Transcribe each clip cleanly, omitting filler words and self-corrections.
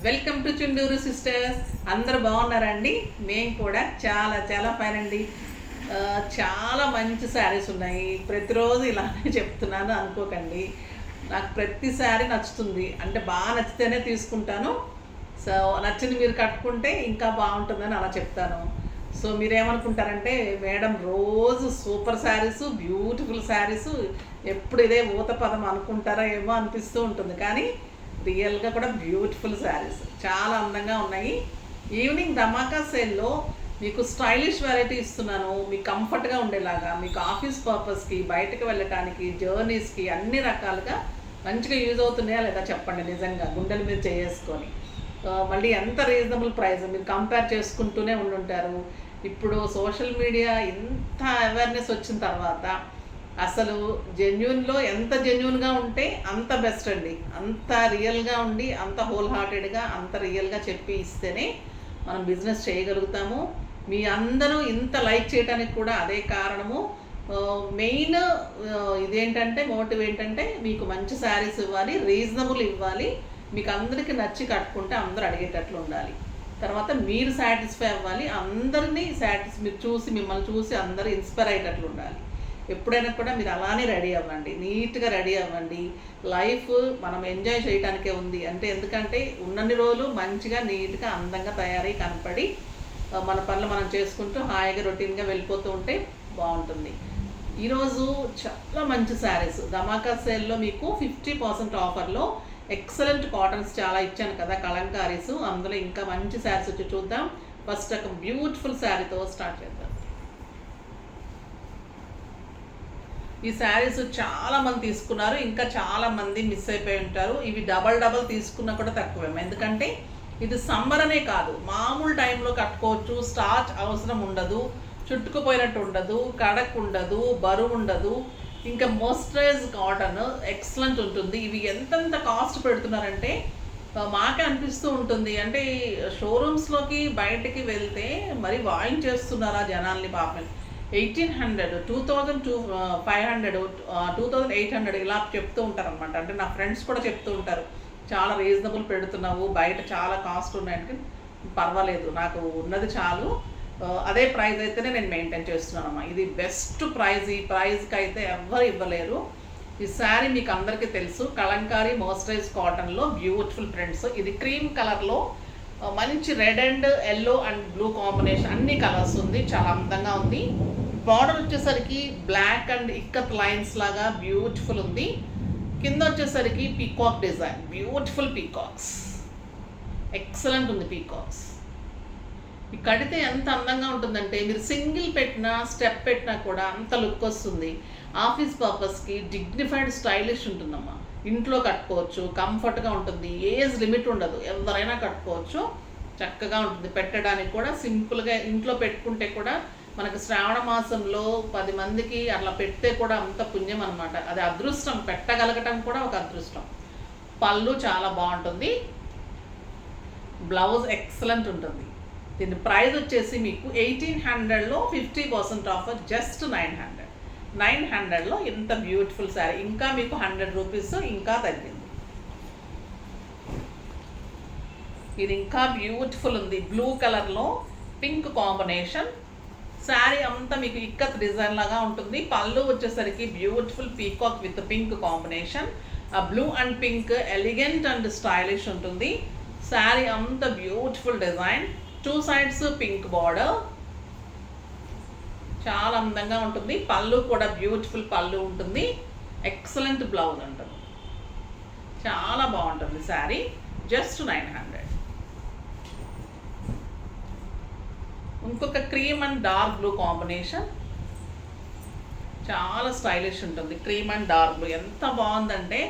Welcome to Chunduru sisters. అందరూ బాగున్నారండి? మేము కూడా చాలా చాలా ఫైన్ అండి. చాలా మంచి శారీస్ ఉన్నాయి. ప్రతిరోజు ఇలానే చెప్తున్నాను అనుకోకండి. నాకు ప్రతి శారీ నచ్చుతుంది, అంటే బాగా నచ్చితేనే తీసుకుంటాను. సో నచ్చింది మీరు కట్టుకుంటే ఇంకా బాగుంటుందని అలా చెప్తాను. సో మీరేమనుకుంటారంటే, మేడం రోజు సూపర్ శారీస్, బ్యూటిఫుల్ శారీస్, ఎప్పుడు ఇదే ఊత పదం అనుకుంటారా ఏమో అనిపిస్తూ ఉంటుంది. కానీ రియల్గా కూడా బ్యూటిఫుల్ శారీస్ చాలా అందంగా ఉన్నాయి. ఈవినింగ్ ధమాకా సేల్లో మీకు స్టైలిష్ వెరైటీ ఇస్తున్నాను. మీకు కంఫర్ట్గా ఉండేలాగా, మీకు ఆఫీస్ పర్పస్కి, బయటకు వెళ్ళటానికి, జర్నీస్కి అన్ని రకాలుగా మంచిగా యూజ్ అవుతున్నాయా లేదా చెప్పండి. నిజంగా గుండెల మీద చేసుకొని మళ్ళీ ఎంత రీజనబుల్ ప్రైస్ మీరు కంపేర్ చేసుకుంటూనే ఉండుంటారు. ఇప్పుడు సోషల్ మీడియా ఇంత అవేర్నెస్ వచ్చిన తర్వాత అసలు జెన్యూన్లో ఎంత జెన్యూన్గా ఉంటే అంత బెస్ట్ అండి. అంత రియల్గా ఉండి, అంత హోల్ హార్టెడ్గా, అంత రియల్గా చెప్పి ఇస్తేనే మనం బిజినెస్ చేయగలుగుతాము. మీ అందరూ ఇంత లైక్ చేయడానికి కూడా అదే కారణము. మెయిన్ ఇదేంటంటే, మోటివ్ ఏంటంటే, మీకు మంచి శారీస్ ఇవ్వాలి, రీజనబుల్ ఇవ్వాలి, మీకు అందరికీ నచ్చి కట్టుకుంటే అందరూ అడిగేటట్లు ఉండాలి. తర్వాత మీరు సాటిస్ఫై అవ్వాలి, అందరినీ మీరు చూసి, మిమ్మల్ని చూసి అందరూ ఇన్స్పైర్ అయ్యేటట్లు ఉండాలి. ఎప్పుడైనా కూడా మీరు అలానే రెడీ అవ్వండి, నీట్గా రెడీ అవ్వండి. లైఫ్ మనం ఎంజాయ్ చేయడానికే ఉంది. అంటే ఎందుకంటే ఉన్నన్ని రోజులు మంచిగా, నీట్గా, అందంగా తయారై కనపడి మన పనులు మనం చేసుకుంటూ హాయిగా రొటీన్గా వెళ్ళిపోతూ ఉంటే బాగుంటుంది. ఈరోజు చాలా మంచి శారీస్ ధమాకా సేల్లో మీకు 50% ఆఫర్లో ఎక్సలెంట్ కాటన్స్ చాలా ఇచ్చాను కదా, కలంకారీస్. అందులో ఇంకా మంచి శారీస్ వచ్చి చూద్దాం. ఫస్ట్ ఒక బ్యూటిఫుల్ శారీతో స్టార్ట్ చేద్దాం. ఈ శారీస్ చాలామంది తీసుకున్నారు, ఇంకా చాలామంది మిస్ అయిపోయి ఉంటారు. ఇవి డబల్ తీసుకున్నా కూడా తక్కువేమో, ఎందుకంటే ఇది సమ్మర్ అనే కాదు, మామూలు టైంలో కట్టుకోవచ్చు. స్టార్చ్ అవసరం ఉండదు, చుట్టుకుపోయినట్టు ఉండదు, కడక్ ఉండదు, బరువు ఉండదు. ఇంకా మోయిశ్చరైజ్ కాటన్ ఎక్సలెంట్ ఉంటుంది. ఇవి ఎంతెంత కాస్ట్ పెడుతున్నారంటే మాకే అనిపిస్తూ ఉంటుంది. అంటే షోరూమ్స్లోకి బయటికి వెళ్తే మరి వాయిన్ చేస్తున్నారా జనాల్ని పాపం. 1800, 2500, 2800 ఇలా చెప్తూ ఉంటారు అనమాట. అంటే నా ఫ్రెండ్స్ కూడా చెప్తూ ఉంటారు, చాలా రీజనబుల్ పెడుతున్నావు, బయట చాలా కాస్ట్ ఉన్నాయంటే పర్వాలేదు, నాకు ఉన్నది చాలు, అదే ప్రైస్ అయితేనే నేను మెయింటైన్ చేస్తున్నానమ్మా. ఇది బెస్ట్ ప్రైస్. ఈ ప్రైస్కి అయితే ఎవ్వరు ఇవ్వలేరు. ఈ శారీ మీకు అందరికీ తెలుసు, కలంకారీ మోయిశ్చరైజ్ కాటన్లో బ్యూటిఫుల్ ప్రింట్స్. ఇది క్రీమ్ కలర్లో మంచి red and yellow and blue combination, అన్ని కలర్స్ ఉంది, చాలా అందంగా ఉంది. బార్డర్ వచ్చేసరికి బ్లాక్ అండ్ ఇక్కత్ లైన్స్ లాగా బ్యూటిఫుల్ ఉంది. కింద వచ్చేసరికి peacock design, beautiful peacocks, excellent ఉంది పీకాక్స్. ఈ కడితే ఎంత అందంగా ఉంటుందంటే, మీరు సింగిల్ పెట్టినా, స్టెప్ పెట్టినా కూడా అంత లుక్ వస్తుంది. ఆఫీస్ పర్పస్కి డిగ్నిఫైడ్ స్టైలిష్ ఉంటుందమ్మా. ఇంట్లో కట్టుకోవచ్చు, కంఫర్ట్గా ఉంటుంది, ఏజ్ లిమిట్ ఉండదు, ఎవరైనా కట్టుకోవచ్చు, చక్కగా ఉంటుంది. పెట్టడానికి కూడా సింపుల్గా ఇంట్లో పెట్టుకుంటే కూడా మనకు శ్రావణ మాసంలో 10 మందికి అట్లా పెడితే కూడా అంత పుణ్యం అనమాట. అది అదృష్టం, పెట్టగలగటం కూడా ఒక అదృష్టం. పళ్ళు చాలా బాగుంటుంది, బ్లౌజ్ ఎక్సలెంట్ ఉంటుంది. దీని ప్రైస్ వచ్చేసి మీకు 1800లో 50% ఆఫర్, జస్ట్ 900లో ఇంత బ్యూటిఫుల్ శారీ. ఇంకా మీకు 100 రూపీస్ ఇంకా తగ్గింది. ఇది ఇంకా బ్యూటిఫుల్ ఉంది, బ్లూ కలర్లో పింక్ కాంబినేషన్. శారీ అంతా మీకు ఇక్కత్ డిజైన్ లాగా ఉంటుంది. పళ్ళు వచ్చేసరికి beautiful peacock with pink combination. ఆ blue and pink elegant and stylish ఉంటుంది. శారీ అంతా beautiful design, 2 sides pink border, చాలా అందంగా ఉంటుంది. పళ్ళు కూడా బ్యూటిఫుల్ పళ్ళు ఉంటుంది, ఎక్సలెంట్ బ్లౌజ్ ఉంటుంది, చాలా బాగుంటుంది శారీ. జస్ట్ 900. ఇంకొక cream and dark blue combination, చాలా స్టైలిష్ ఉంటుంది. క్రీమ్ అండ్ డార్క్ బ్లూ ఎంత బాగుందంటే,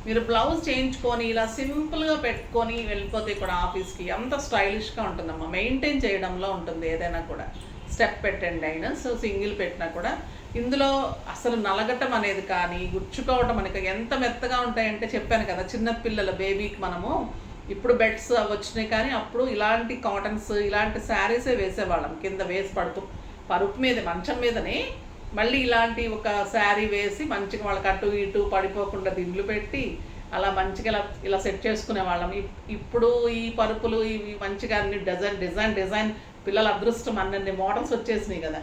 మీరు బ్లౌజ్ చేయించుకొని ఇలా సింపుల్గా పెట్టుకొని వెళ్ళిపోతే కూడా ఆఫీస్కి అంత స్టైలిష్గా ఉంటుందమ్మా. మెయింటైన్ చేయడంలో ఉంటుంది ఏదైనా కూడా, స్టెప్ పెట్టండి అయినా, సో సింగిల్ పెట్టినా కూడా. ఇందులో అసలు నలగటం అనేది కానీ, గుచ్చుకోవటం అనేది ఎంత మెత్తగా ఉంటాయంటే, చెప్పాను కదా, చిన్నపిల్లల బేబీకి మనము ఇప్పుడు బెడ్స్ వచ్చినాయి, కానీ అప్పుడు ఇలాంటి కాటన్స్, ఇలాంటి శారీసే వేసేవాళ్ళం. కింద వేసి పడుతూ పరుపు మీద, మంచం మీదనే మళ్ళీ ఇలాంటి ఒక శారీ వేసి మంచిగా వాళ్ళకి అటు ఇటు పడిపోకుండా దిండ్లు పెట్టి అలా మంచిగా ఇలా ఇలా సెట్ చేసుకునే వాళ్ళం. ఇప్పుడు ఈ పరుపులు ఇవి మంచిగా అన్ని డిజైన్ పిల్లల అదృష్టం అన్ని మోడల్స్ వచ్చేసినాయి కదా.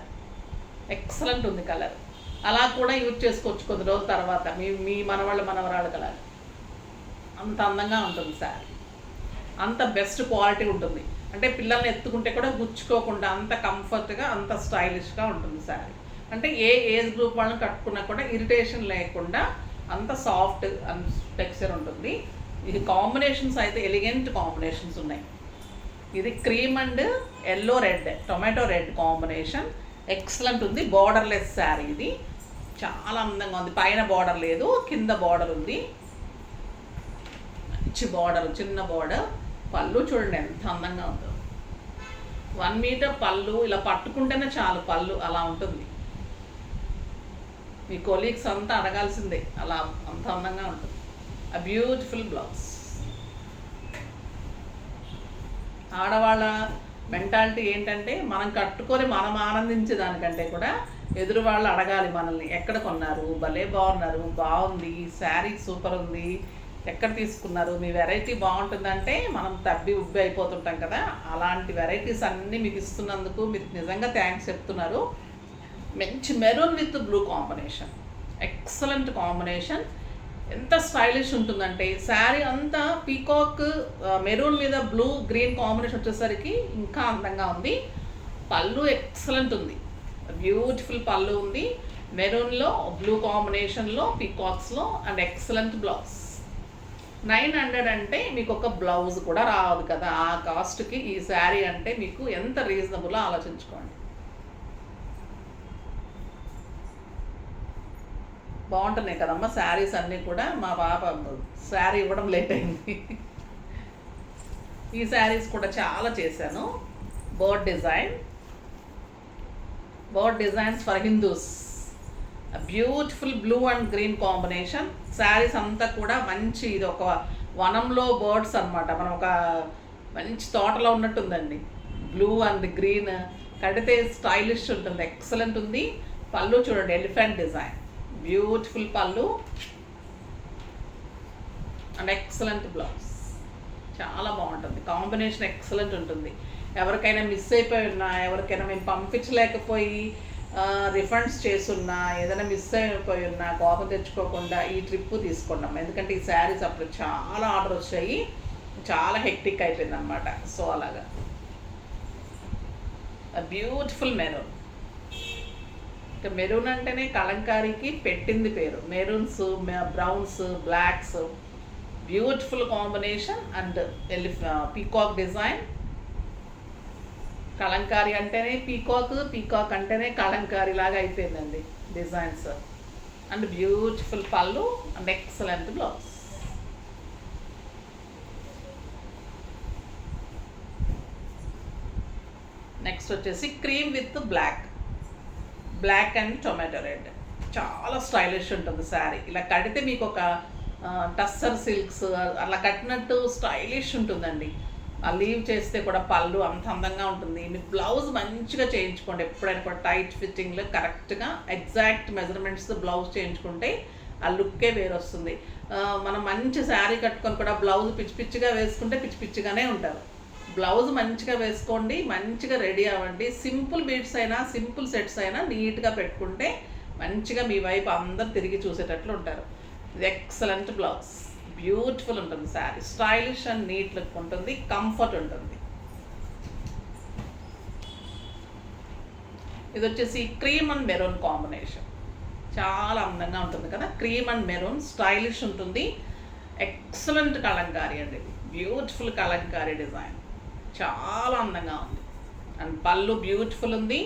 ఎక్సలెంట్ ఉంది కలర్. అలా కూడా యూజ్ చేసుకోవచ్చు కొద్ది రోజుల తర్వాత మీ మనవరాళ్ళ కలర్. అంత అందంగా ఉంటుంది శారీ, అంత బెస్ట్ క్వాలిటీ ఉంటుంది. అంటే పిల్లల్ని ఎత్తుకుంటే కూడా గుచ్చుకోకుండా అంత కంఫర్ట్గా అంత స్టైలిష్గా ఉంటుంది శారీ. అంటే ఏ ఏజ్ గ్రూప్ వాళ్ళని కట్టుకున్నా కూడా ఇరిటేషన్ లేకుండా అంత సాఫ్ట్ అండ్ టెక్స్చర్ ఉంటుంది. ఇది కాంబినేషన్స్ అయితే ఎలిగెంట్ కాంబినేషన్స్ ఉన్నాయి. ఇది cream and yellow red, tomato red combination excellent ఉంది. బార్డర్లెస్ శారీ ఇది, చాలా అందంగా ఉంది. పైన బార్డర్ లేదు, కింద బార్డర్ ఉంది. మంచి బార్డర్, చిన్న బార్డర్. పళ్ళు చూడండి ఎంత అందంగా ఉందో. 1 మీటర్ పళ్ళు, ఇలా పట్టుకుంటేనే చాలు పళ్ళు అలా ఉంటుంది. మీ కొలీగ్స్ అంతా అడగాల్సిందే, అలా అంత అందంగా ఉంటుంది. ఆ బ్యూటిఫుల్ బ్లౌజ్. ఆడవాళ్ళ మెంటాలిటీ ఏంటంటే మనం కట్టుకొని మనం ఆనందించే దానికంటే కూడా ఎదురు వాళ్ళు అడగాలి మనల్ని, ఎక్కడ కొన్నారు, భలే బాగున్నారు, బాగుంది, శారీ సూపర్ ఉంది, ఎక్కడ తీసుకున్నారు, మీ వెరైటీ బాగుంటుందంటే మనం తబ్బి ఉబ్బి అయిపోతుంటాం కదా. అలాంటి వెరైటీస్ అన్నీ మీకు ఇస్తున్నందుకు మీరు నిజంగా థ్యాంక్స్ చెప్తున్నారు. మంచి maroon with blue combination, excellent combination. ఎంత స్టైలిష్ ఉంటుందంటే శారీ అంతా పీకాక్ మెరూన్ మీద బ్లూ గ్రీన్ కాంబినేషన్ వచ్చేసరికి ఇంకా అందంగా ఉంది. పళ్ళు ఎక్సలెంట్ ఉంది, బ్యూటిఫుల్ పళ్ళు ఉంది. మెరూన్లో బ్లూ కాంబినేషన్లో పీకాక్స్లో అండ్ ఎక్సలెంట్ బ్లౌజ్. 900 అంటే మీకు ఒక బ్లౌజ్ కూడా రాదు కదా. ఆ కాస్ట్కి ఈ శారీ అంటే మీకు ఎంత రీజనబుల్లో ఆలోచించుకోండి. బాగుంటున్నాయి కదమ్మా శారీస్ అన్నీ కూడా. మా పాప శారీ ఇవ్వడం లేట్ అయింది. ఈ శారీస్ కూడా చాలా చేశాను. Bird designs for Hindus. Beautiful blue and green combination. Saris అంతా కూడా మంచి, ఇది ఒక వనంలో బర్డ్స్ అనమాట. మనం ఒక మంచి తోటలో ఉన్నట్టుందండి. బ్లూ అండ్ గ్రీన్ కడితే స్టైలిష్ ఉంటుంది, ఎక్సలెంట్ ఉంది. పళ్ళు చూడండి, ఎలిఫెంట్ డిజైన్, బ్యూటిఫుల్ పళ్ళు అండ్ ఎక్సలెంట్ బ్లౌజ్. చాలా బాగుంటుంది కాంబినేషన్, ఎక్సలెంట్ ఉంటుంది. ఎవరికైనా మిస్ అయిపోయి ఉన్నా, ఎవరికైనా మేము పంపించలేకపోయి రిఫండ్స్ చేసున్నా, ఏదైనా మిస్ అయిపోయి ఉన్నా కోపం తెచ్చుకోకుండా ఈ ట్రిప్ తీసుకున్నాం. ఎందుకంటే ఈ శారీస్ అప్పుడు చాలా ఆర్డర్ వచ్చాయి, చాలా హెక్టిక్ అయిపోయింది అనమాట. సో అలాగా బ్యూటిఫుల్ మెరూన్. మెరూన్ అంటేనే కలంకారీకి పెట్టింది పేరు. Maroons, browns, blacks, beautiful combination and peacock design. Kalamkari అంటేనే పీకాక్ అంటేనే కలంకారీ లాగా అయిపోయిందండి డిజైన్స్. అండ్ బ్యూటిఫుల్ పళ్ళు అండ్ ఎక్సలెంట్ బ్లౌజ్. నెక్స్ట్ వచ్చేసి cream with black and tomato red. చాలా స్టైలిష్ ఉంటుంది శారీ. ఇలా కడితే మీకు ఒక టస్సర్ సిల్క్స్ అలా కట్టినట్టు స్టైలిష్ ఉంటుందండి. ఆ లీవ్ చేస్తే కూడా పళ్ళు అంత అందంగా ఉంటుంది. మీ బ్లౌజ్ మంచిగా చేయించుకోండి. ఎప్పుడైనా కూడా టైట్ ఫిట్టింగ్లో కరెక్ట్గా ఎగ్జాక్ట్ మెజర్మెంట్స్ బ్లౌజ్ చేయించుకుంటే ఆ లుక్కే వేరు వస్తుంది. మనం మంచి శారీ కట్టుకొని కూడా బ్లౌజ్ పిచ్చిగా వేసుకుంటే పిచ్చిగానే ఉంటారు. బ్లౌజ్ మంచిగా వేసుకోండి, మంచిగా రెడీ అవ్వండి. సింపుల్ బీడ్స్ అయినా సింపుల్ సెట్స్ అయినా నీట్గా పెట్టుకుంటే మంచిగా మీ వైపు అందరు తిరిగి చూసేటట్లు ఉంటారు. ఇది ఎక్సలెంట్ బ్లౌజ్, బ్యూటిఫుల్ ఉంటుంది sari. Stylish and neat look ఉంటుంది, కంఫర్ట్ ఉంటుంది. ఇది వచ్చేసి క్రీమ్ అండ్ మెరూన్ కాంబినేషన్. చాలా అందంగా ఉంటుంది కదా. క్రీమ్ అండ్ మెరూన్ స్టైలిష్ ఉంటుంది. ఎక్సలెంట్ కలంకారీ అండి, బ్యూటిఫుల్ కలంకారీ డిజైన్, చాలా అందంగా ఉంది. అండ్ పళ్ళు బ్యూటిఫుల్ ఉంది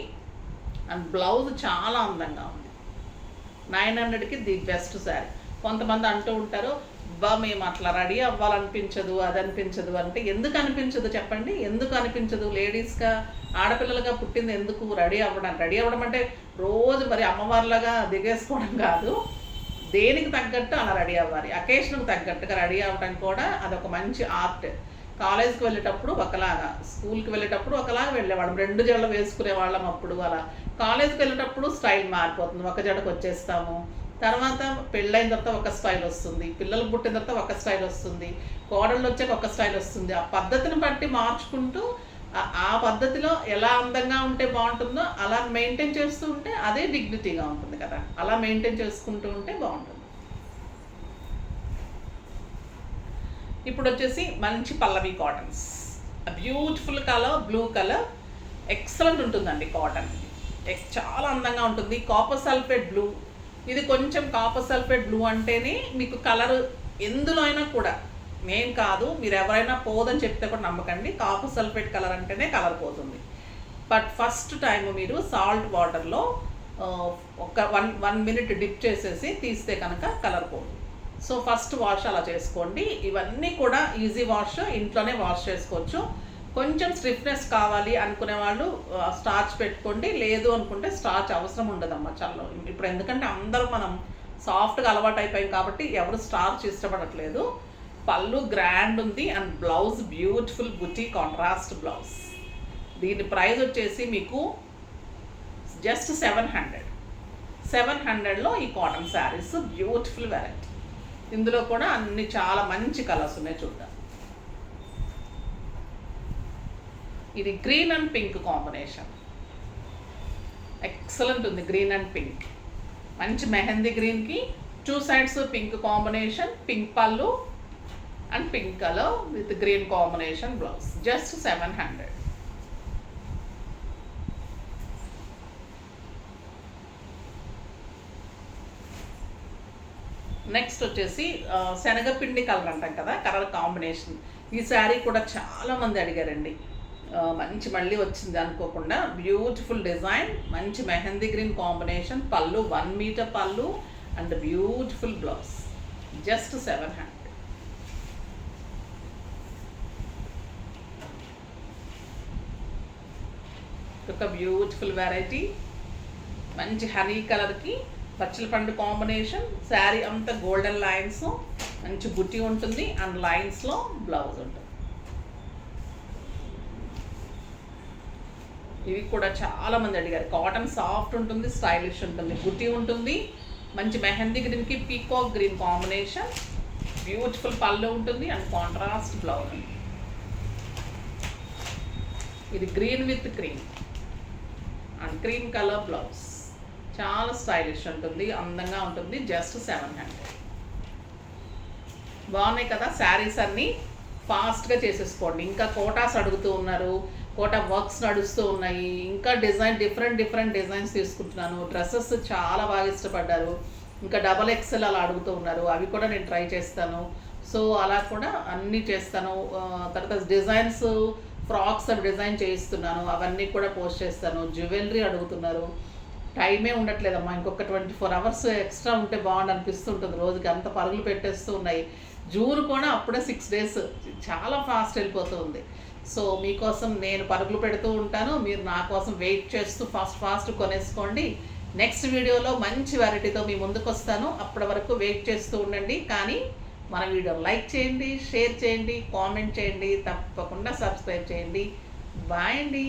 అండ్ బ్లౌజ్ చాలా అందంగా ఉంది. 900కి ది బెస్ట్ శారీ. కొంతమంది అంటూ ఉంటారు, మేము అట్లా రెడీ అవ్వాలనిపించదు, అది అనిపించదు అంటే. ఎందుకు అనిపించదు చెప్పండి? ఎందుకు అనిపించదు? లేడీస్గా, ఆడపిల్లలుగా పుట్టింది ఎందుకు రెడీ అవ్వడం అంటే రోజు మరి అమ్మవారిలాగా దిగేసుకోవడం కాదు. దేనికి తగ్గట్టు అలా రెడీ అవ్వాలి, అకేషన్కి తగ్గట్టుగా రెడీ అవ్వడం కూడా అదొక మంచి ఆర్ట్. కాలేజ్కి వెళ్ళేటప్పుడు ఒకలాగా, స్కూల్కి వెళ్ళేటప్పుడు ఒకలాగా వెళ్ళేవాళ్ళం, 2 జడలు వేసుకునే వాళ్ళం అప్పుడు. అలా కాలేజ్కి వెళ్ళేటప్పుడు స్టైల్ మారిపోతుంది, ఒక జడకు వచ్చేస్తాము. తర్వాత పెళ్ళైన తర్వాత ఒక స్టైల్ వస్తుంది, పిల్లలు పుట్టిన తర్వాత ఒక స్టైల్ వస్తుంది, కోడళ్ళు వచ్చాక ఒక స్టైల్ వస్తుంది. ఆ పద్ధతిని బట్టి మార్చుకుంటూ ఆ పద్ధతిలో ఎలా అందంగా ఉంటే బాగుంటుందో అలా మెయింటైన్ చేస్తూ ఉంటే అదే డిగ్నిటీగా ఉంటుంది కదా. అలా మెయింటైన్ చేసుకుంటూ ఉంటే బాగుంటుంది. ఇప్పుడు వచ్చేసి మంచి Pallavi cottons, beautiful colour, blue colour, excellent ఉంటుందండి కాటన్. చాలా అందంగా ఉంటుంది. కాపర్ సల్ఫేట్ బ్లూ, ఇది కొంచెం కాపర్ సల్ఫేట్ బ్లూ అంటేనే మీకు కలర్ ఎందులో అయినా కూడా మెయిన్ కాదు, మీరు ఎవరైనా పోదని చెప్తే కూడా నమ్మకండి. కాపర్ సల్ఫేట్ కలర్ అంటేనే కలర్ పోతుంది. బట్ ఫస్ట్ టైం మీరు సాల్ట్ వాటర్లో ఒక 1 మినిట్ డిప్ చేసేసి తీస్తే కనుక కలర్ పోదు. సో ఫస్ట్ వాష్ అలా చేసుకోండి. ఇవన్నీ కూడా ఈజీ వాష్, ఇంట్లోనే వాష్ చేసుకోవచ్చు. కొంచెం స్టిఫ్నెస్ కావాలి అనుకునే వాళ్ళు స్టార్చ్ పెట్టుకోండి, లేదు అనుకుంటే స్టార్చ్ అవసరం ఉండదమ్మా చాలా. ఇప్పుడు ఎందుకంటే అందరూ మనం సాఫ్ట్గా అలవాటు అయిపోయాం కాబట్టి ఎవరు స్టార్చ్ ఇష్టపడట్లేదు. పళ్ళు గ్రాండ్ ఉంది and blouse beautiful buti contrast blouse. దీని ప్రైస్ వచ్చేసి మీకు జస్ట్ 700లో ఈ కాటన్ శారీస్ బ్యూటిఫుల్ వెరైటీ. ఇందులో కూడా అన్ని చాలా మంచి కలర్స్ ఉన్నాయి, చూద్దాం. ఇది green and pink combination, excellent ఉంది. గ్రీన్ అండ్ పింక్, మంచి మెహందీ గ్రీన్కి 2 sides పింక్ కాంబినేషన్, పింక్ పళ్ళు and pink colour with green combination blouse. Just 700. Next వచ్చేసి శనగపిండి కలర్ అంటాం కదా, కలర్ కాంబినేషన్. ఈ శారీ కూడా చాలామంది అడిగారండి. మంచి మళ్ళీ వచ్చింది అనుకోకుండా, బ్యూటిఫుల్ డిజైన్, మంచి మెహందీ గ్రీన్ కాంబినేషన్, పళ్ళు 1 మీటర్ పళ్ళు అండ్ బ్యూటిఫుల్ బ్లౌజ్. జస్ట్ 700. ఒక బ్యూటిఫుల్ వెరైటీ, మంచి హనీ కలర్కి పచ్చల పండు కాంబినేషన్. శారీ అంతా గోల్డెన్ లైన్స్, మంచి బుట్టి ఉంటుంది అండ్ లైన్స్లో బ్లౌజ్ ఉంటుంది. ఇవి కూడా చాలామంది అడిగారు. కాటన్ సాఫ్ట్ ఉంటుంది, స్టైలిష్ ఉంటుంది, బుట్టి ఉంటుంది, మంచి మెహందీ గ్రీన్కి పీకాక్ గ్రీన్ కాంబినేషన్, బ్యూటిఫుల్ పళ్ళు ఉంటుంది అండ్ కాంట్రాస్ట్ బ్లౌజ్. ఇది green with cream and cream colour blouse. చాలా స్టైలిష్ ఉంటుంది, అందంగా ఉంటుంది. జస్ట్ 700. బాగున్నాయి కదా శారీస్ అన్నీ. ఫాస్ట్గా చేసేసుకోండి. ఇంకా కోటాస్ అడుగుతూ ఉన్నారు, కోటా వర్క్స్ నడుస్తూ ఉన్నాయి. ఇంకా డిఫరెంట్ డిజైన్స్ తీసుకుంటున్నాను. డ్రెస్సెస్ చాలా బాగా ఇష్టపడ్డారు. ఇంకా XXL అలా అడుగుతూ ఉన్నారు, అవి కూడా నేను ట్రై చేస్తాను. సో అలా కూడా అన్నీ చేస్తాను. తర్వాత డిజైన్స్, ఫ్రాక్స్ అవి డిజైన్ చేయిస్తున్నాను, అవన్నీ కూడా పోస్ట్ చేస్తాను. జ్యువెలరీ అడుగుతున్నారు, టైమే ఉండట్లేదమ్మా. ఇంకొక 24 hours ఎక్స్ట్రా ఉంటే బాగుండు అనిపిస్తుంటుంది. రోజుకి అంత పరుగులు పెట్టేస్తూ ఉన్నాయి. జూన్ కూడా అప్పుడే 6 days, చాలా ఫాస్ట్ వెళ్ళిపోతుంది. సో మీకోసం నేను పరుగులు పెడుతూ ఉంటాను, మీరు నా కోసం వెయిట్ చేస్తూ ఫాస్ట్ కొనేసుకోండి. నెక్స్ట్ వీడియోలో మంచి వెరైటీతో మీ ముందుకు వస్తాను. అప్పటి వరకు వెయిట్ చేస్తూ ఉండండి. కానీ మన వీడియో లైక్ చేయండి, షేర్ చేయండి, కామెంట్ చేయండి, తప్పకుండా సబ్స్క్రైబ్ చేయండి. బాయ్ అండి.